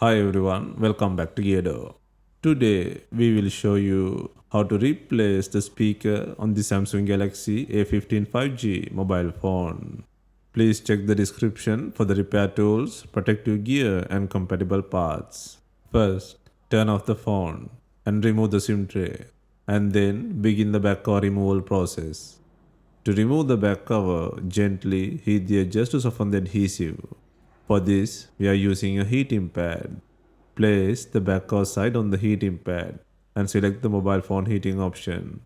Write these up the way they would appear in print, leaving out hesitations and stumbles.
Hi everyone, welcome back to DYOR. Today we will show you how to replace the speaker on the Samsung Galaxy A15 5G mobile phone. Please check the description for the repair tools, protective gear and compatible parts. First, turn off the phone and remove the SIM tray and then begin the back cover removal process. To remove the back cover, gently heat the edges to soften the adhesive. For this, we are using a heating pad. Place the back cover side on the heating pad and select the mobile phone heating option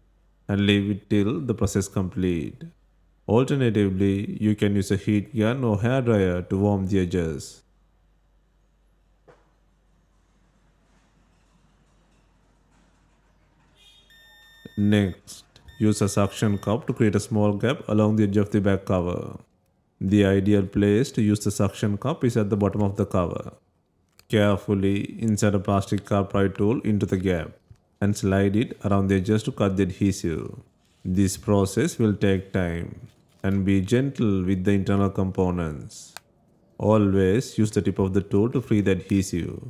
and leave it till the process complete. Alternatively, you can use a heat gun or hair dryer to warm the edges. Next, use a suction cup to create a small gap along the edge of the back cover. The ideal place to use the suction cup is at the bottom of the cover. Carefully insert a plastic car pry tool into the gap and slide it around the edges to cut the adhesive. This process will take time and be gentle with the internal components. Always use the tip of the tool to free the adhesive.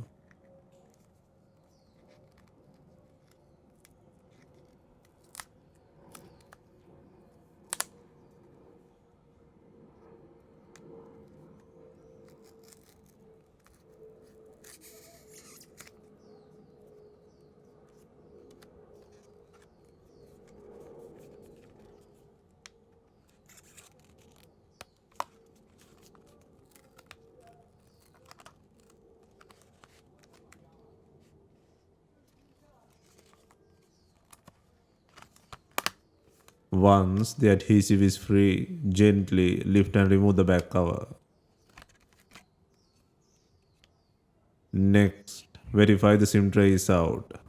Once the adhesive is free, gently lift and remove the back cover. Next, verify the SIM tray is out.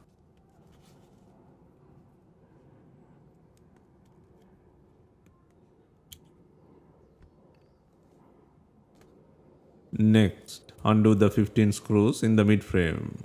Next, undo the 15 screws in the mid frame.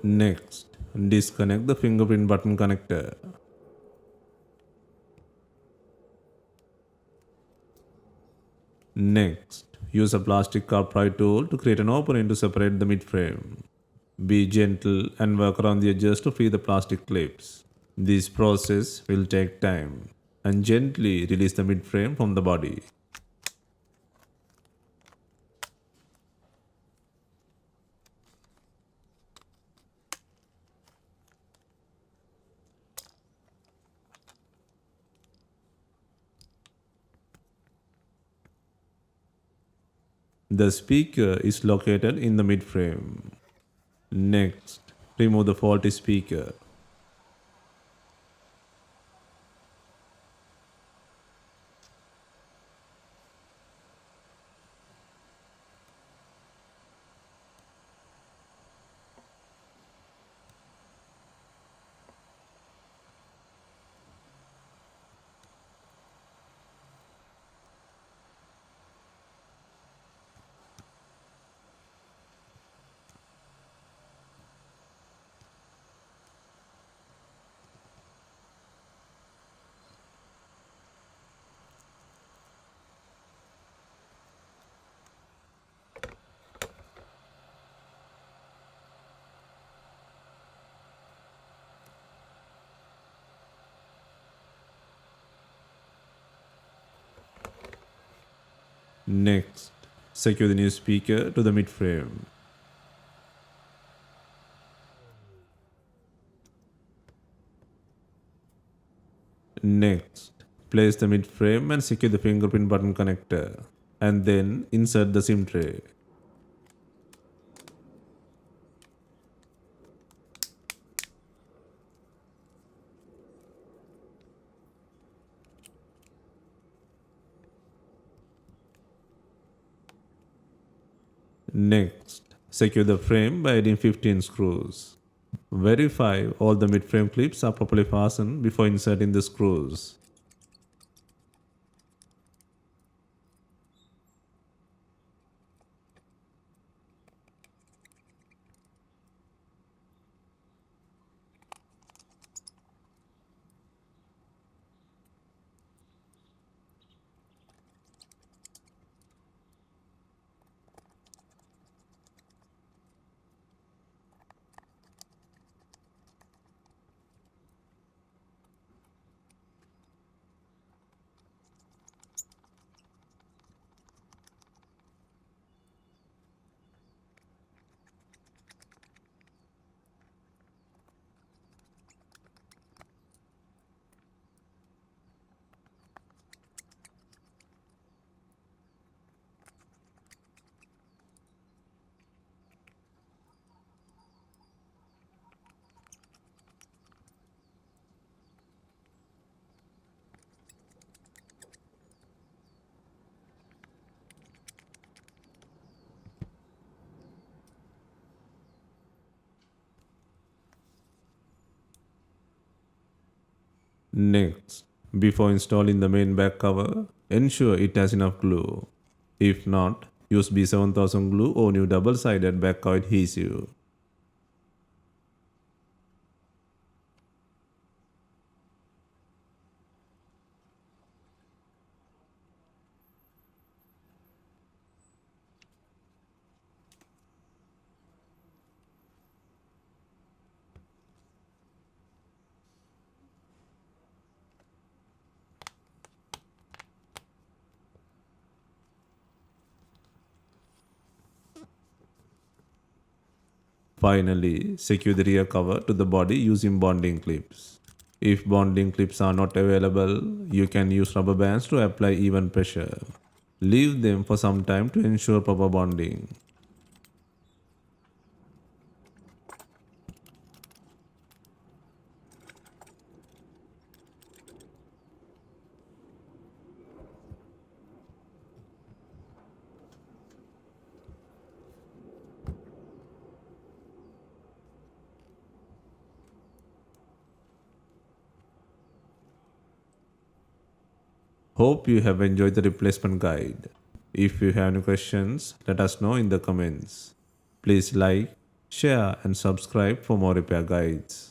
Next, disconnect the fingerprint button connector. Next, use a plastic car pry tool to create an opening to separate the midframe. Be gentle and work around the edges to free the plastic clips. This process will take time and gently release the midframe from the body. The speaker is located in the midframe. Next, remove the faulty speaker. Next, Secure the new speaker to the mid frame. Next, place the mid frame and secure the fingerprint button connector, and then insert the SIM tray. Next, secure the frame by adding 15 screws. Verify all the mid-frame clips are properly fastened before inserting the screws. Next, before installing the main back cover, ensure it has enough glue. If not, use B7000 glue or new double-sided back cover adhesive. Finally, secure the rear cover to the body using bonding clips. If bonding clips are not available, you can use rubber bands to apply even pressure. Leave them for some time to ensure proper bonding. Hope you have enjoyed the replacement guide. If you have any questions, let us know in the comments. Please like, share and subscribe for more repair guides.